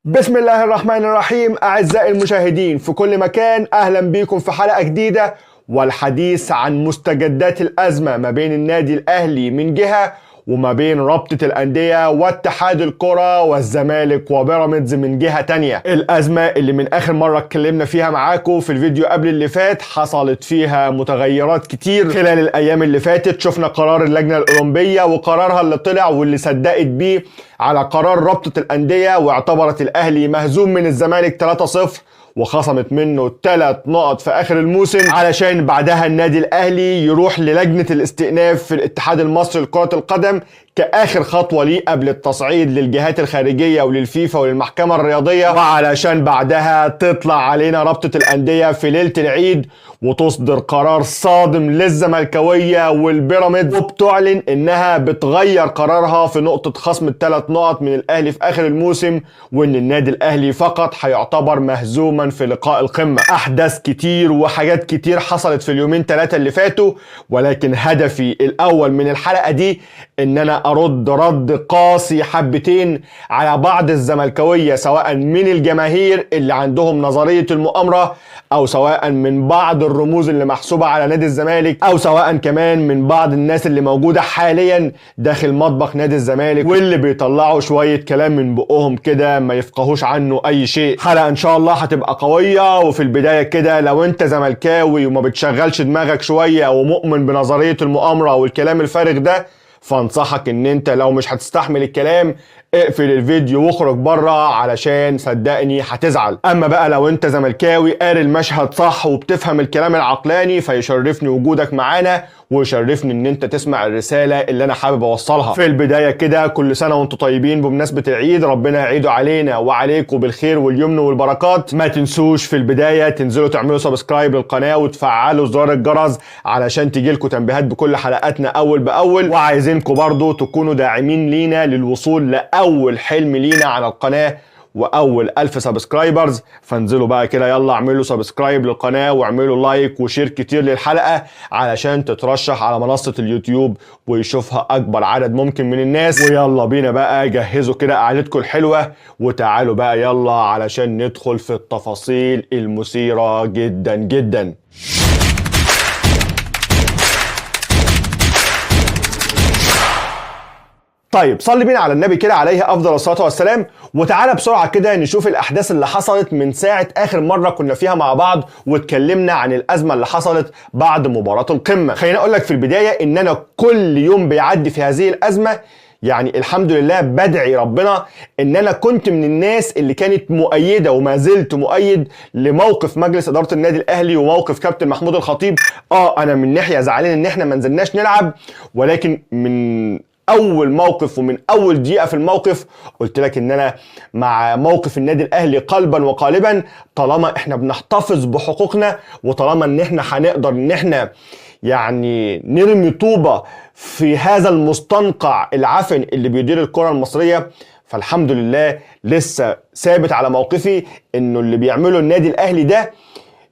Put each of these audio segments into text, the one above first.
بسم الله الرحمن الرحيم. أعزائي المشاهدين في كل مكان، أهلا بكم في حلقة جديدة والحديث عن مستجدات الأزمة ما بين النادي الأهلي من جهة وما بين رابطة الأندية واتحاد الكرة والزمالك وبيراميدز من جهة تانية. الأزمة اللي من آخر مرة اتكلمنا فيها معاكم في الفيديو قبل اللي فات حصلت فيها متغيرات كتير خلال الأيام اللي فاتت. شفنا قرار اللجنة الأولمبية وقرارها اللي طلع واللي صدقت بيه على قرار رابطة الأندية، واعتبرت الأهلي مهزوم من الزمالك 3-0 وخصمت منه 3 نقط في آخر الموسم، علشان بعدها النادي الأهلي يروح للجنة الاستئناف في الاتحاد المصري لكرة القدم كآخر خطوة ليه قبل التصعيد للجهات الخارجية وللفيفا وللمحكمة الرياضية، وعلشان بعدها تطلع علينا رابطة الأندية في ليلة العيد وتصدر قرار صادم للزملكاوية والبيراميدز، وبتعلن انها بتغير قرارها في نقطة خصم ال3 نقط من الأهلي في آخر الموسم، وان النادي الأهلي فقط هيعتبر مهزوما في لقاء القمة. أحداث كتير وحاجات كتير حصلت في اليومين 3 اللي فاتوا، ولكن هدفي الأول من الحلقة دي ان انا ارد رد قاسي حبتين على بعض الزملكاوية، سواء من الجماهير اللي عندهم نظرية المؤامرة، او سواء من بعض الرموز اللي محسوبة على نادي الزمالك، او سواء كمان من بعض الناس اللي موجودة حاليا داخل مطبخ نادي الزمالك واللي بيطلعوا شوية كلام من بقهم كده ما يفقهوش عنه اي شيء. حلقة ان شاء الله هتبقى قوية. وفي البداية كده، لو انت زملكاوي وما بتشغلش دماغك شوية ومؤمن بنظرية المؤامرة والكلام الفارغ ده، فانصحك ان انت لو مش هتستحمل الكلام اقفل الفيديو واخرج بره، علشان صدقني هتزعل. اما بقى لو انت زملكاوي قاري المشهد صح وبتفهم الكلام العقلاني، فيشرفني وجودك معانا ويشرفني ان انت تسمع الرسالة اللي انا حابب اوصلها. في البداية كده، كل سنة وانتم طيبين بمناسبة العيد، ربنا يعيده علينا وعليكم بالخير واليمن والبركات. ما تنسوش في البداية تنزلوا تعملوا سبسكرايب للقناة وتفعلوا زرار الجرس علشان تجيلكم تنبيهات بكل حلقاتنا اول باول، وعايزينكم برضو تكونوا داعمين لينا للوصول لأول حلم لينا على القناة واول 1000 سبسكرايبرز. فانزلوا بقى كده يلا اعملوا سبسكرايب للقناة واعملوا لايك وشير كتير للحلقة علشان تترشح على منصة اليوتيوب ويشوفها اكبر عدد ممكن من الناس. ويلا بينا بقى جهزوا كده قعدتكم الحلوة وتعالوا بقى يلا علشان ندخل في التفاصيل المثيرة جدا جدا. طيب صلي بينا على النبي كده عليه افضل الصلاه والسلام، وتعالى بسرعه كده نشوف الاحداث اللي حصلت من ساعه اخر مره كنا فيها مع بعض واتكلمنا عن الازمه اللي حصلت بعد مباراه القمه. خليني اقول لك في البدايه ان انا كل يوم بيعدي في هذه الازمه يعني الحمد لله بدعي ربنا ان انا كنت من الناس اللي كانت مؤيده وما زلت مؤيد لموقف مجلس اداره النادي الاهلي وموقف كابتن محمود الخطيب. انا من ناحيه زعلان ان احنا ما نزلناش نلعب، ولكن من اول موقف ومن اول دقيقه في الموقف قلت لك ان انا مع موقف النادي الاهلي قلبا وقالبا، طالما احنا بنحتفظ بحقوقنا وطالما ان احنا هنقدر ان احنا يعني نرمي طوبه في هذا المستنقع العفن اللي بيدير الكره المصريه، فالحمد لله لسه ثابت على موقفي انه اللي بيعمله النادي الاهلي ده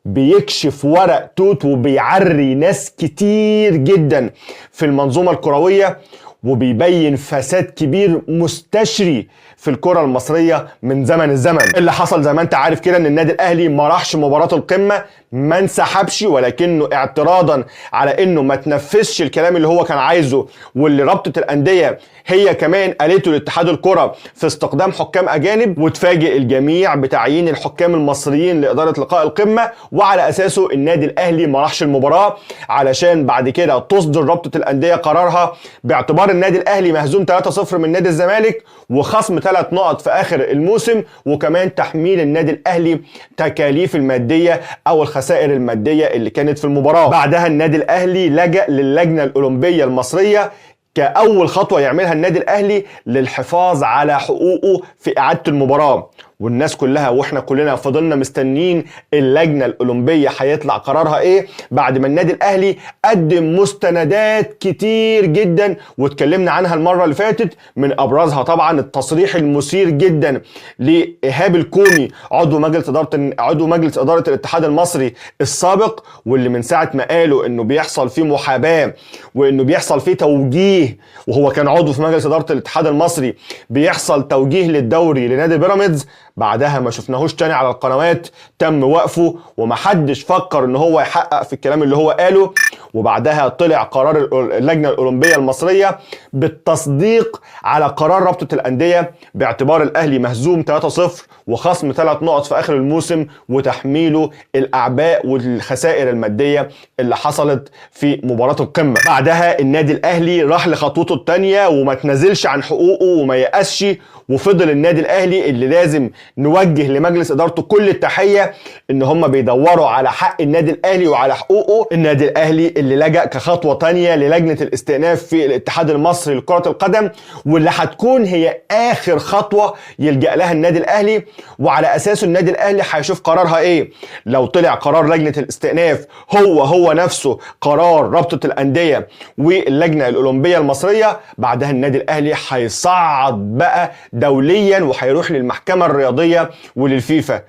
بيكشف ورق توت وبيعري ناس كتير جدا في المنظومه الكرويه، وبيبين فساد كبير مستشري في الكرة المصرية من زمن الزمن. اللي حصل زي ما انت عارف كده ان النادي الاهلي ما راحش مباراة القمة، ما انسحبش، ولكنه اعتراضا على انه ما تنفذش الكلام اللي هو كان عايزه واللي رابطة الاندية هي كمان قالته لاتحاد الكرة في استقدام حكام اجانب، وتفاجئ الجميع بتعيين الحكام المصريين لادارة لقاء القمة، وعلى اساسه النادي الاهلي ما راحش المباراة، علشان بعد كده تصدر رابطة الاندية قرارها باعتبار النادي الاهلي مهزوم 3-0 من نادي الزمالك وخصم 3 نقط في اخر الموسم، وكمان تحميل النادي الاهلي تكاليف المادية او الخسائر المادية اللي كانت في المباراة. بعدها النادي الاهلي لجأ للجنة الاولمبية المصرية كأول خطوة يعملها النادي الأهلي للحفاظ على حقوقه في إعادة المباراة، والناس كلها واحنا كلنا فضلنا مستنين اللجنة الأولمبية هيطلع قرارها ايه بعد ما النادي الأهلي قدم مستندات كتير جدا واتكلمنا عنها المرة اللي فاتت، من أبرزها طبعا التصريح المثير جدا لإيهاب الكومي عضو مجلس إدارة الاتحاد المصري السابق، واللي من ساعة ما قالوا انه بيحصل فيه محاباة وانه بيحصل فيه توجيه، وهو كان عضو في مجلس إدارة الاتحاد المصري، بيحصل توجيه للدوري لنادي بيراميدز، بعدها ما شفناهوش تاني على القنوات، تم وقفه ومحدش فكر ان هو يحقق في الكلام اللي هو قاله. وبعدها طلع قرار اللجنة الأولمبية المصرية بالتصديق على قرار رابطة الأندية باعتبار الأهلي مهزوم 3-0 وخصم 3 نقط في آخر الموسم وتحميله الأعباء والخسائر المادية اللي حصلت في مباراة القمة. بعدها النادي الأهلي راح لخطوته الثانية وما تنزلش عن حقوقه وما يأسش، وفضل النادي الأهلي اللي لازم نوجه لمجلس إدارته كل التحية ان هم بيدوروا على حق النادي الأهلي وعلى حقوقه. النادي الأهلي اللي لجأ كخطوة تانية للجنة الاستئناف في الاتحاد المصري لكرة القدم، واللي هتكون هي آخر خطوة يلجأ لها النادي الأهلي، وعلى أساسه النادي الأهلي هيشوف قرارها ايه. لو طلع قرار لجنة الاستئناف هو نفسه قرار رابطة الأندية واللجنة الأولمبية المصرية، بعدها النادي الأهلي هيصعد بقى دوليا وهيروح للمحكمة الرياضية وللفيفا.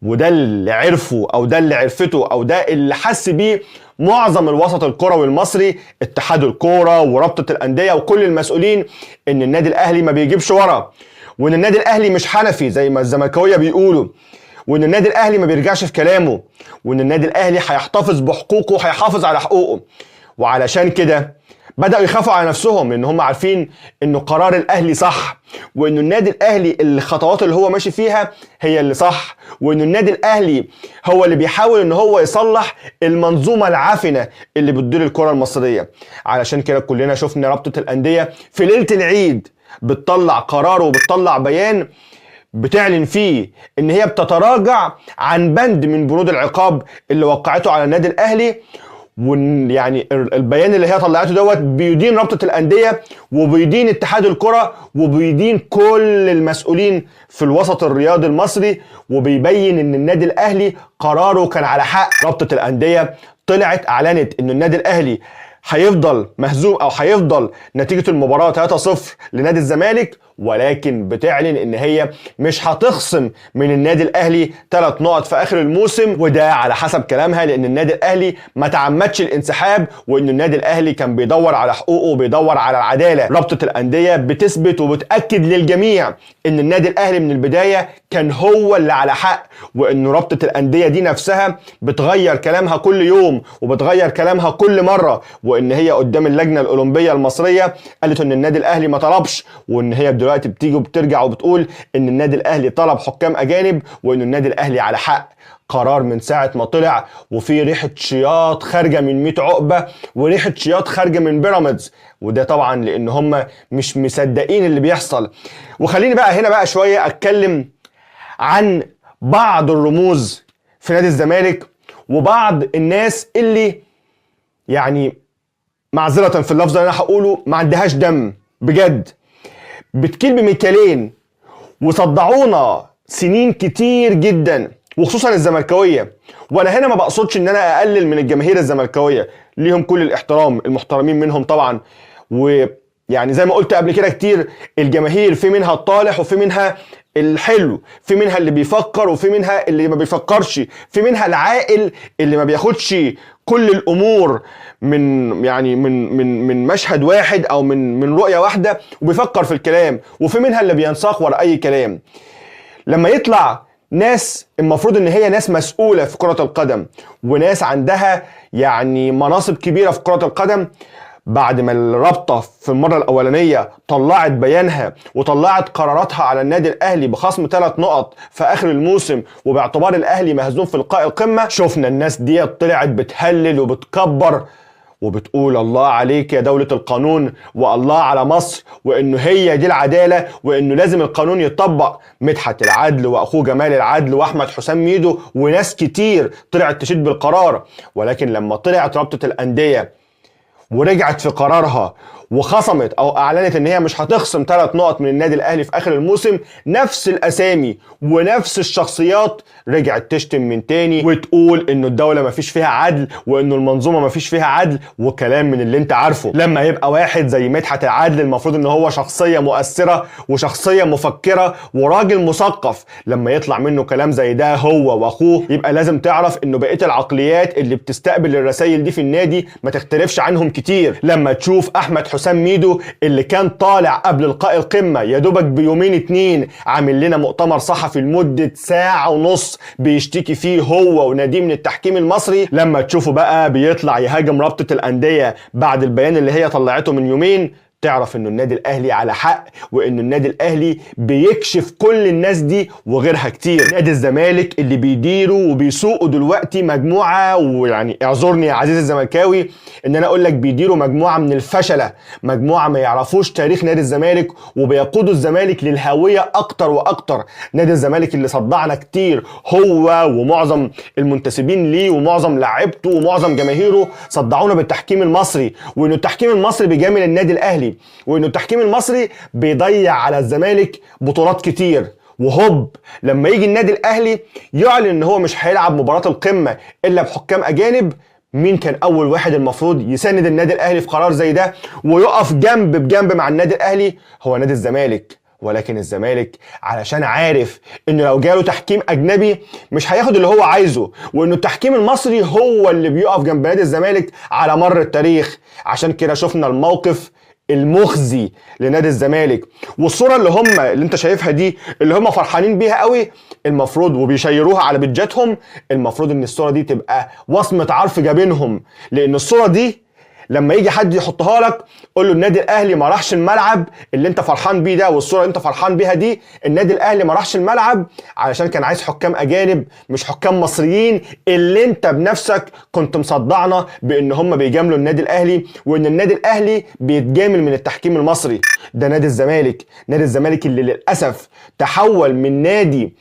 وده اللي عرفه او ده اللي عرفته او ده اللي حس بيه معظم الوسط الكروي المصري، اتحاد الكوره ورابطه الانديه وكل المسؤولين، ان النادي الاهلي ما بيجيبش ورا، وان النادي الاهلي مش حنفي زي ما الزملكاويه بيقولوا، وان النادي الاهلي ما بيرجعش في كلامه، وان النادي الاهلي هيحتفظ بحقوقه وهيحافظ على حقوقه. وعلشان كده بدأوا يخافوا على نفسهم، لان هم عارفين انه قرار الاهلي صح، وانه النادي الاهلي الخطوات اللي هو ماشي فيها هي اللي صح، وانه النادي الاهلي هو اللي بيحاول ان هو يصلح المنظومة العافنة اللي بتدير الكرة المصرية. علشان كده كلنا شفنا رابطة الاندية في ليلة العيد بتطلع قرار وبتطلع بيان بتعلن فيه ان هي بتتراجع عن بند من بنود العقاب اللي وقعته على النادي الاهلي. ويعني البيان اللي هي طلعته دوت بيدين رابطة الأندية وبيدين اتحاد الكرة وبيدين كل المسؤولين في الوسط الرياضي المصري، وبيبين ان النادي الأهلي قراره كان على حق. رابطة الأندية طلعت اعلنت ان النادي الأهلي هيفضل مهزوم او هيفضل نتيجة المباراة 3-0 لنادي الزمالك، ولكن بتعلن ان هي مش هتخصم من النادي الاهلي 3 نقط في اخر الموسم، وده على حسب كلامها لان النادي الاهلي ما تعمدش الانسحاب، وان النادي الاهلي كان بيدور على حقوقه وبيدور على العدالة. رابطة الاندية بتثبت وبتأكد للجميع ان النادي الاهلي من البداية كان هو اللي على حق، وان رابطة الاندية دي نفسها بتغير كلامها كل يوم وبتغير كلامها كل مرة، وان هي قدام اللجنة الأولمبية المصرية قالت ان النادي الاهلي ما طلبش، وان هي دلوقتي بتيجي وبترجع وبتقول ان النادي الاهلي طلب حكام اجانب، وان النادي الاهلي على حق. قرار من ساعة ما طلع وفي ريحة شياط خارجة من 100 عقبة وريحة شياط خارجة من بيراميدز، وده طبعا لان هم مش مصدقين اللي بيحصل. وخليني بقى هنا بقى شوية اتكلم عن بعض الرموز في نادي الزمالك وبعض الناس اللي يعني معذرة في اللفظ اللي انا هقوله ما عندهاش دم بجد، بتكيل بمكيالين وصدعونا سنين كتير جدا، وخصوصا الزملكاويه. وانا هنا ما بقصدش ان انا اقلل من الجماهير الزملكاويه، ليهم كل الاحترام، المحترمين منهم طبعا. ويعني زي ما قلت قبل كده كتير، الجماهير في منها الطالح وفي منها الحلو، في منها اللي بيفكر وفي منها اللي ما بيفكرش، في منها العاقل اللي ما بياخدش كل الامور من يعني من مشهد واحد او من رؤية واحدة وبيفكر في الكلام، وفي منها اللي بينساق ورا اي كلام. لما يطلع ناس المفروض ان هي ناس مسؤولة في كرة القدم وناس عندها يعني مناصب كبيرة في كرة القدم، بعد ما الرابطة في المرة الأولانية طلعت بيانها وطلعت قراراتها على النادي الأهلي بخصم 3 نقط في آخر الموسم وباعتبار الأهلي مهزوم في لقاء القمة، شفنا الناس دي طلعت بتهلل وبتكبر وبتقول الله عليك يا دولة القانون والله على مصر، وإنه هي دي العدالة وإنه لازم القانون يتطبق. مدحت العدل وأخوه جمال العدل وأحمد حسام ميدو وناس كتير طلعت تشيد بالقرار. ولكن لما طلعت رابطة الأندية ورجعت في قرارها وخصمت او اعلنت ان هي مش هتخصم 3 نقط من النادي الاهلي في اخر الموسم، نفس الاسامي ونفس الشخصيات رجعت تشتم من تاني وتقول انه الدولة مفيش فيها عدل وانه المنظومة مفيش فيها عدل وكلام من اللي انت عارفه. لما يبقى واحد زي مدحت العدل المفروض ان هو شخصية مؤثرة وشخصية مفكرة وراجل مثقف، لما يطلع منه كلام زي ده هو واخوه، يبقى لازم تعرف انه بقية العقليات اللي بتستقبل الرسائل دي في النادي ما تختلفش عنهم كتير. كتير. لما تشوف احمد حسام ميدو اللي كان طالع قبل لقاء القمه يا دوبك بيومين 2 عامل لنا مؤتمر صحفي لمده ساعه ونص بيشتكي فيه هو وناديه من التحكيم المصري، لما تشوفه بقى بيطلع يهاجم رابطه الانديه بعد البيان اللي هي طلعته من يومين، تعرف انه النادي الاهلي على حق، وانه النادي الاهلي بيكشف كل الناس دي وغيرها كتير. نادي الزمالك اللي بيديروا وبيسوقوا دلوقتي مجموعه، ويعني اعذرني يا عزيزي الزملكاوي ان انا اقول لك بيديروا مجموعه من الفشله، مجموعه ما يعرفوش تاريخ نادي الزمالك وبيقودوا الزمالك للهويه اكتر واكتر. نادي الزمالك اللي صدعنا كتير هو ومعظم المنتسبين ليه ومعظم لاعيبته ومعظم جماهيره صدعونا بالتحكيم المصري، وانه التحكيم المصري بيجامل النادي الاهلي، وانه التحكيم المصري بيضيع على الزمالك بطولات كتير. وهوب لما يجي النادي الاهلي يعلن ان هو مش هيلعب مباراة القمة الا بحكام اجانب، مين كان اول واحد المفروض يساند النادي الاهلي في قرار زي ده ويقف جنب بجنب مع النادي الاهلي؟ هو نادي الزمالك. ولكن الزمالك علشان عارف انه لو جاله تحكيم اجنبي مش هياخد اللي هو عايزه، وانه التحكيم المصري هو اللي بيقف جنب نادي الزمالك على مر التاريخ. عشان كده شفنا الموقف المخزي لنادي الزمالك، والصوره اللي انت شايفها دي اللي هم فرحانين بيها قوي، المفروض وبيشيروها على بيدجاتهم، المفروض ان الصوره دي تبقى وصمه عار في جبينهم. لان الصوره دي لما يجي حد يحطها لك قول له النادي الاهلي ما راحش الملعب اللي انت فرحان بيه ده، والصوره اللي انت فرحان بيها دي النادي الاهلي ما راحش الملعب علشان كان عايز حكام اجانب مش حكام مصريين اللي انت بنفسك كنت مصدعنا بان هم بيجاملوا النادي الاهلي وان النادي الاهلي بيتجامل من التحكيم المصري. ده نادي الزمالك، نادي الزمالك اللي للاسف تحول من نادي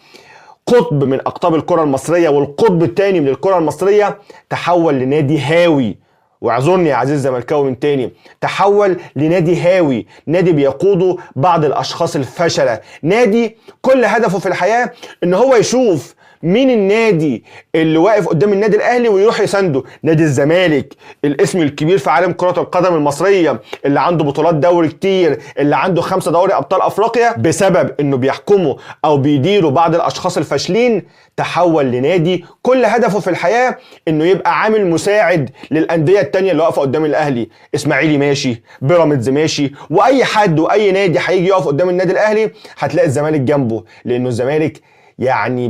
قطب من اقطاب الكره المصريه والقطب الثاني من الكره المصريه تحول لنادي هاوي. واعذرني يا عزيز الزملكاوي من تاني، تحول لنادي هاوي، نادي بيقوده بعض الاشخاص الفشله، نادي كل هدفه في الحياه ان هو يشوف مين النادي اللي واقف قدام النادي الاهلي ويروح يسنده. نادي الزمالك الاسم الكبير في عالم كرة القدم المصرية، اللي عنده بطولات دوري كتير، اللي عنده 5 دوري ابطال افريقيا، بسبب انه بيحكموا او بيديروا بعض الاشخاص الفاشلين تحول لنادي كل هدفه في الحياة انه يبقى عامل مساعد للاندية التانية اللي واقفة قدام الاهلي. اسماعيلي ماشي، بيراميدز ماشي، واي حد واي نادي هيجي يقف قدام النادي الاهلي هتلاقي الزمالك جنبه، لانه الزمالك يعني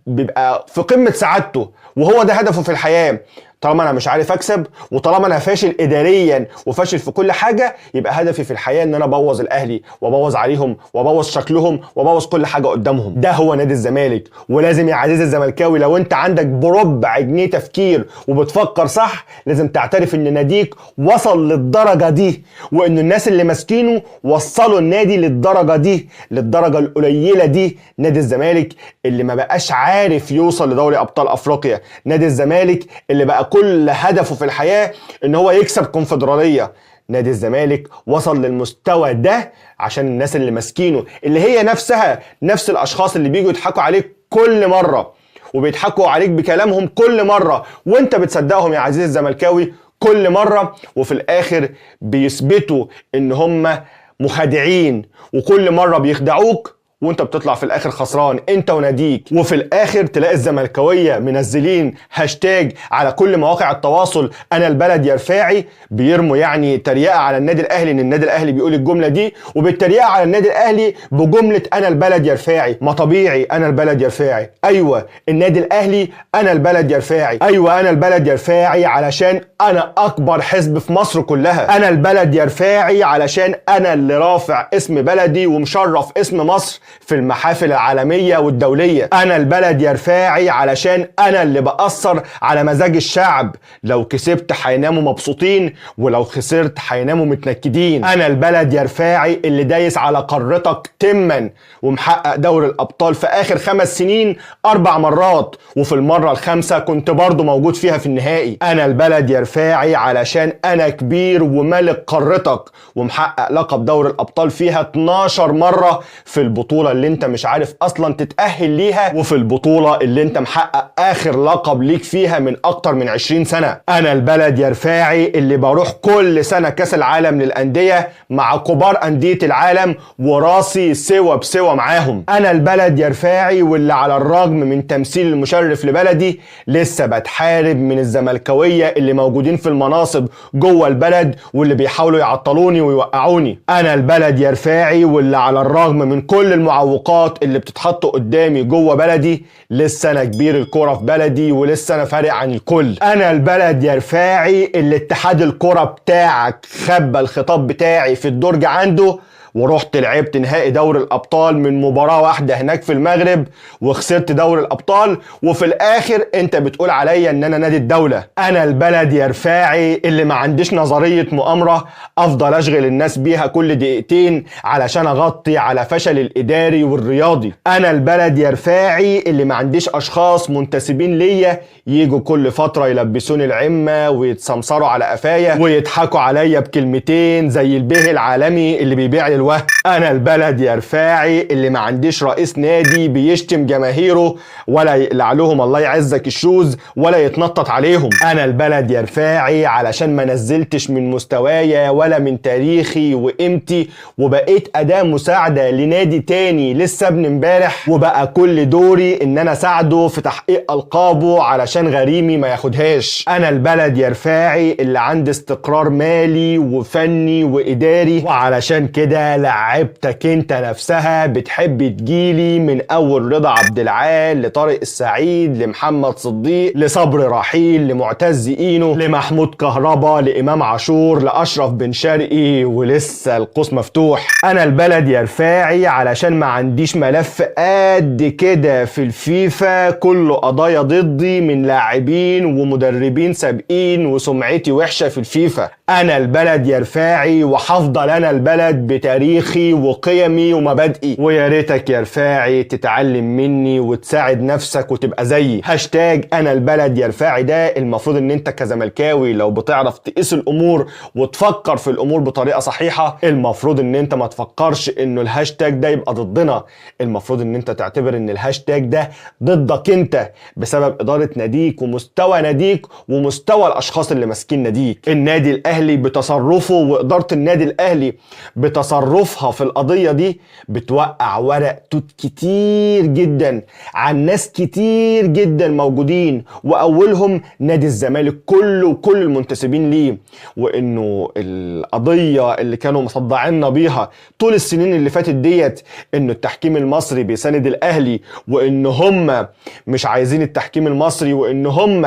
بيبقى في قمة سعادته وهو ده هدفه في الحياة. طالما انا مش عارف اكسب وطالما انا فاشل اداريا وفاشل في كل حاجه، يبقى هدفي في الحياه ان انا ابوظ الاهلي وابوظ عليهم وابوظ شكلهم وابوظ كل حاجه قدامهم. ده هو نادي الزمالك. ولازم يا عزيزي الزملكاوي لو انت عندك بربع جنيه تفكير وبتفكر صح لازم تعترف ان ناديك وصل للدرجه دي، وان الناس اللي ماسكينه وصلوا النادي للدرجه دي، للدرجه القليله دي. نادي الزمالك اللي ما بقاش عارف يوصل لدوري ابطال افريقيا، نادي الزمالك اللي بقى كل هدفه في الحياة ان هو يكسب كونفدرالية. نادي الزمالك وصل للمستوى ده عشان الناس اللي ماسكينه اللي هي نفسها نفس الاشخاص اللي بيجوا يضحكوا عليك كل مرة وبيضحكوا عليك بكلامهم كل مرة وانت بتصدقهم يا عزيزي الزملكاوي كل مرة، وفي الاخر بيثبتوا ان هم مخادعين وكل مرة بيخدعوك وانت بتطلع في الاخر خسران انت وناديك. وفي الاخر تلاقي الزملكاويه منزلين هاشتاج على كل مواقع التواصل انا البلد يا رفاعي، بيرموا يعني تريقه على النادي الاهلي ان النادي الاهلي بيقول الجمله دي، وبالتريقه على النادي الاهلي بجمله انا البلد يا رفاعي. ما طبيعي انا البلد يا رفاعي، ايوه النادي الاهلي انا البلد يا رفاعي، ايوه انا البلد يا رفاعي علشان انا اكبر حزب في مصر كلها، انا البلد يا رفاعي علشان انا اللي رافع اسم بلدي ومشرف اسم مصر في المحافل العالمية والدولية، أنا البلد يا رفاعي علشان أنا اللي بأثر على مزاج الشعب، لو كسبت هيناموا مبسوطين ولو خسرت هيناموا متنكدين، أنا البلد يا رفاعي اللي دايس على قارتك تما ومحقق دوري الأبطال في آخر 5 سنين 4 مرات، وفي المرة ال5 كنت برضو موجود فيها في النهائي، أنا البلد يا رفاعي علشان أنا كبير وملك قارتك ومحقق لقب دوري الأبطال فيها 12 مرة في البطولة البطولة اللي انت مش عارف اصلا تتأهل ليها، وفي البطولة اللي انت محقق اخر لقب ليك فيها من اكتر من 20 سنة. انا البلد يا رفاعي اللي بروح كل سنة كاس العالم للأندية مع كبار أندية العالم وراسي سوا بسوا معاهم. انا البلد يا رفاعي واللي على الرغم من تمثيل المشرف لبلدي لسه بتحارب من الزملكاوية اللي موجودين في المناصب جوه البلد واللي بيحاولوا يعطلوني ويوقعوني. انا البلد يا رفاعي واللي على الرغم من كل المعوقات اللي بتتحط قدامي جوه بلدي لسه انا كبير الكرة في بلدي ولسه انا فارق عن الكل. انا البلد يا رفاعي اللي اتحاد الكرة بتاعك خبى الخطاب بتاعي في الدرج عنده ورحت لعبت نهائي دوري الابطال من مباراة واحدة هناك في المغرب وخسرت دوري الابطال، وفي الاخر انت بتقول عليا ان انا نادي الدولة. انا البلد يا رفاعي اللي ما عنديش نظرية مؤامرة افضل اشغل الناس بيها كل دقيقتين علشان اغطي على فشل الاداري والرياضي. انا البلد يا رفاعي اللي ما عنديش اشخاص منتسبين ليا يجوا كل فترة يلبسوني العمة ويتسمسروا على قفايا ويضحكوا عليا بكلمتين زي البيه العالمي اللي بيبيع لي الوهم. انا البلد يا رفاعي اللي ما عنديش رئيس نادي بيشتم جماهيره ولا يقلع لهم الله يعزك الشوز ولا يتنطط عليهم. انا البلد يا رفاعي علشان ما نزلتش من مستوايا ولا من تاريخي وقيمتي وبقيت اداة مساعدة لنادي تاني لسه ابن امبارح، وبقى كل دوري ان انا اساعده في تحقيق القابه علشان غريمي ما ياخدهاش. انا البلد يا رفاعي اللي عندي استقرار مالي وفني واداري، وعلشان كده لعبتك انت نفسها بتحب تجيلي من اول رضا عبد العال لطارق السعيد لمحمد صديق لصبر رحيل لمعتز اينو لمحمود كهربا لامام عاشور لاشرف بن شرقي ولسه القوس مفتوح. انا البلد يا رفاعي علشان ما عنديش ملف قد كده في الفيفا كله قضايا ضدي من لاعبين ومدربين سابقين وسمعتي وحشة في الفيفا. انا البلد يا رفاعي وحفضل انا البلد بتاريخي وقيمي ومبادئي، ويا ريتك يا رفاعي تتعلم مني وتساعد نفسك وتبقى زيي. هاشتاج انا البلد يا رفاعي ده المفروض ان انت كزملكاوي لو بتعرف تقيس الامور وتفكر في الامور بطريقة صحيحة المفروض ان انت ما تفكرش انه الهاشتاج ده يبقى ضدنا، المفروض ان انت تعتبر ان الهاشتاج ده ضدك انت بسبب ادارة ناديك ومستوى ناديك ومستوى الاشخاص اللي ماسكين ناديك. النادي الاهلي بتصرفه وادارة النادي الاهلي بتصرفها في القضية دي بتوقع ورق توت كتير جدا عن ناس كتير جدا موجودين واولهم نادي الزمالك كله وكل المنتسبين ليه، وانه القضية اللي كانوا مصدعيننا بيها طول السنين اللي فاتت ديت انه التحكيم المصري بيساند الاهلي وان هم مش عايزين التحكيم المصري وان هم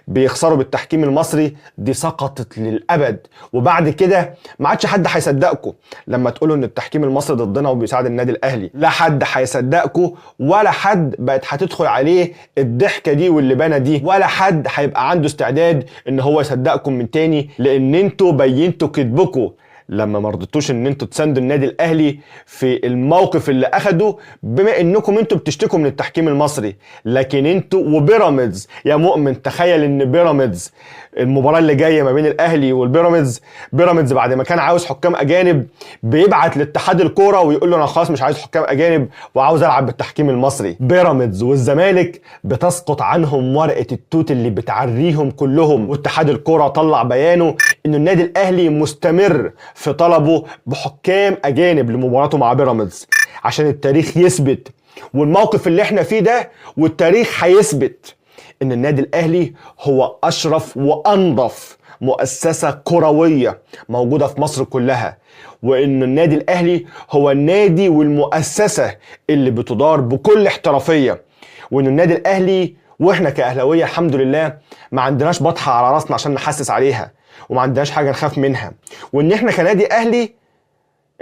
بيخسروا بالتحكيم المصري دي سقطت للابد. وبعد كده ما عادش حد هيصدقكم لما تقولوا ان التحكيم المصري ضدنا وبيساعد النادي الاهلي، لا حد هيصدقكم ولا حد بقت هتدخل عليه الضحكه دي واللبانه دي، ولا حد هيبقى عنده استعداد ان هو يصدقكم من تاني لان انتوا بينتوا كذبكم لما مرضتوش ان انتوا تساندوا النادي الاهلي في الموقف اللي اخده بما انكم انتوا بتشتكوا من التحكيم المصري. لكن انتوا وبيراميدز يا مؤمن تخيل ان بيراميدز المباراة اللي جاية ما بين الاهلي والبيراميدز، بيراميدز بعد ما كان عاوز حكام اجانب بيبعت لاتحاد الكورة ويقول له انا خلاص مش عايز حكام اجانب وعاوز العب بالتحكيم المصري. بيراميدز والزمالك بتسقط عنهم ورقة التوت اللي بتعريهم كلهم، واتحاد الكورة طلع بيانه انه النادي الاهلي مستمر في طلبه بحكام اجانب لمباراته مع بيراميدز عشان التاريخ يثبت والموقف اللي احنا فيه ده والتاريخ هيثبت ان النادي الاهلي هو اشرف وانظف مؤسسة كروية موجودة في مصر كلها، وان النادي الاهلي هو النادي والمؤسسة اللي بتدار بكل احترافية، وان النادي الاهلي واحنا كاهلاويه الحمد لله ما عندناش بطحة على راسنا عشان نحسس عليها وما عندناش حاجة نخاف منها، وان احنا كنادي اهلي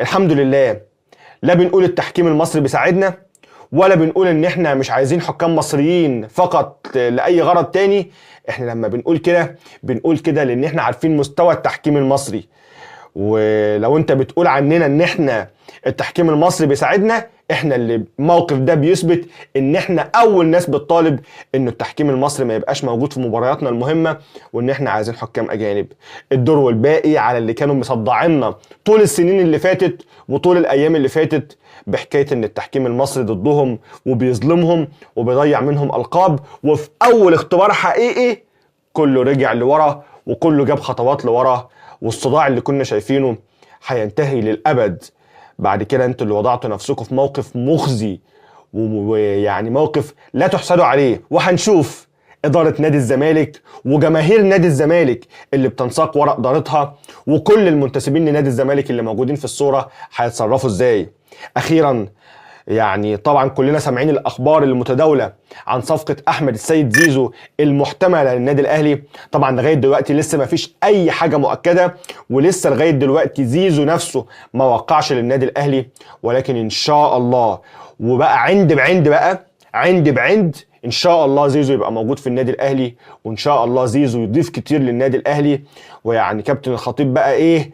الحمد لله لا بنقول التحكيم المصري بيساعدنا ولا بنقول ان احنا مش عايزين حكام مصريين فقط لاي غرض تاني. احنا لما بنقول كده بنقول كده لان احنا عارفين مستوى التحكيم المصري ولو انت بتقول عننا ان احنا التحكيم المصري بيساعدنا، احنا اللي الموقف ده بيثبت ان احنا اول ناس بتطالب ان التحكيم المصري ما يبقاش موجود في مبارياتنا المهمه، وان احنا عايزين حكام اجانب. الدور والباقي على اللي كانوا مصدعيننا طول السنين اللي فاتت وطول الايام اللي فاتت بحكايه ان التحكيم المصري ضدهم وبيظلمهم وبيضيع منهم القاب، وفي اول اختبار حقيقي كله رجع لورا وكله جاب خطوات لورا، والصداع اللي كنا شايفينه هينتهي للابد. بعد كده انتوا اللي وضعتوا نفسكم في موقف مخزي ويعني موقف لا تحسدوا عليه، وهنشوف إدارة نادي الزمالك وجماهير نادي الزمالك اللي بتنساق وراء إدارتها وكل المنتسبين لنادي الزمالك اللي موجودين في الصورة هيتصرفوا ازاي. أخيرا يعني طبعا كلنا سامعين الأخبار المتداولة عن صفقة أحمد السيد زيزو المحتملة للنادي الأهلي. طبعا لغاية دلوقتي لسه ما فيش أي حاجة مؤكدة، ولسه لغاية دلوقتي زيزو نفسه ما وقعش للنادي الأهلي، ولكن إن شاء الله وبقى عند بعند ان شاء الله زيزو يبقى موجود في النادي الاهلي، وان شاء الله زيزو يضيف كتير للنادي الاهلي. ويعني كابتن الخطيب بقى ايه،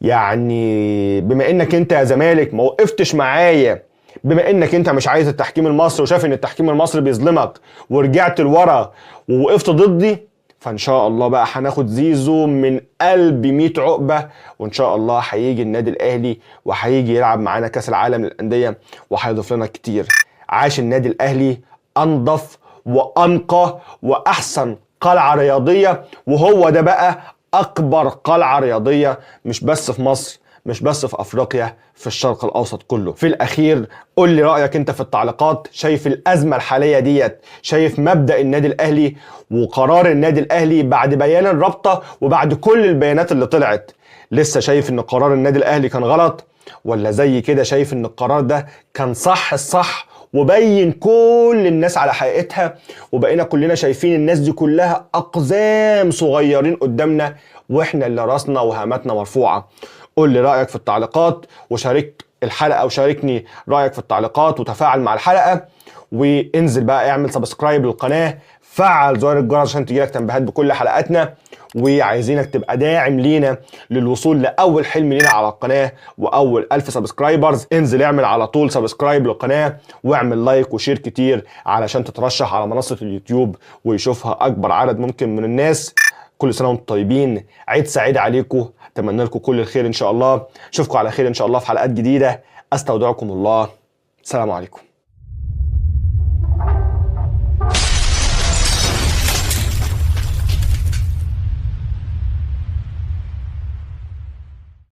يعني بما انك انت يا زمالك ما وقفتش معايا، بما انك انت مش عايز التحكيم المصري وشايف ان التحكيم المصري بيظلمك ورجعت لورا ووقفت ضدي، فان شاء الله بقى هناخد زيزو من قلب 100 عقبه، وان شاء الله هيجي النادي الاهلي وهيجي يلعب معانا كاس العالم للانديه وهيضيف لنا كتير. عاش النادي الاهلي انضف وانقى واحسن قلعه رياضيه، وهو ده بقى اكبر قلعه رياضيه مش بس في مصر، مش بس في افريقيا، في الشرق الاوسط كله. في الاخير قول لي رايك انت في التعليقات، شايف الازمه الحاليه ديت، شايف مبدا النادي الاهلي وقرار النادي الاهلي بعد بيان الرابطه وبعد كل البيانات اللي طلعت، لسه شايف ان قرار النادي الاهلي كان غلط، ولا زي كده شايف ان القرار ده كان صح الصح وبين كل الناس على حقيقتها، وبقينا كلنا شايفين الناس دي كلها اقزام صغيرين قدامنا واحنا اللي راسنا وهاماتنا مرفوعه؟ قول لي رايك في التعليقات، وشارك الحلقه وشاركني رايك في التعليقات وتفاعل مع الحلقه، وانزل بقى اعمل سبسكرايب للقناه، فعل زر الجرس عشان تجيلك تنبيهات بكل حلقاتنا، وعايزينك تبقى داعم لينا للوصول لاول حلم لينا على القناه واول 1000 سبسكرايبرز. انزل اعمل على طول سبسكرايب للقناه واعمل لايك وشير كتير علشان تترشح على منصه اليوتيوب ويشوفها اكبر عدد ممكن من الناس. كل سنه وانتم طيبين، عيد سعيد عليكم، اتمنى لكم كل الخير ان شاء الله. اشوفكم على خير ان شاء الله في حلقات جديده، استودعكم الله، السلام عليكم.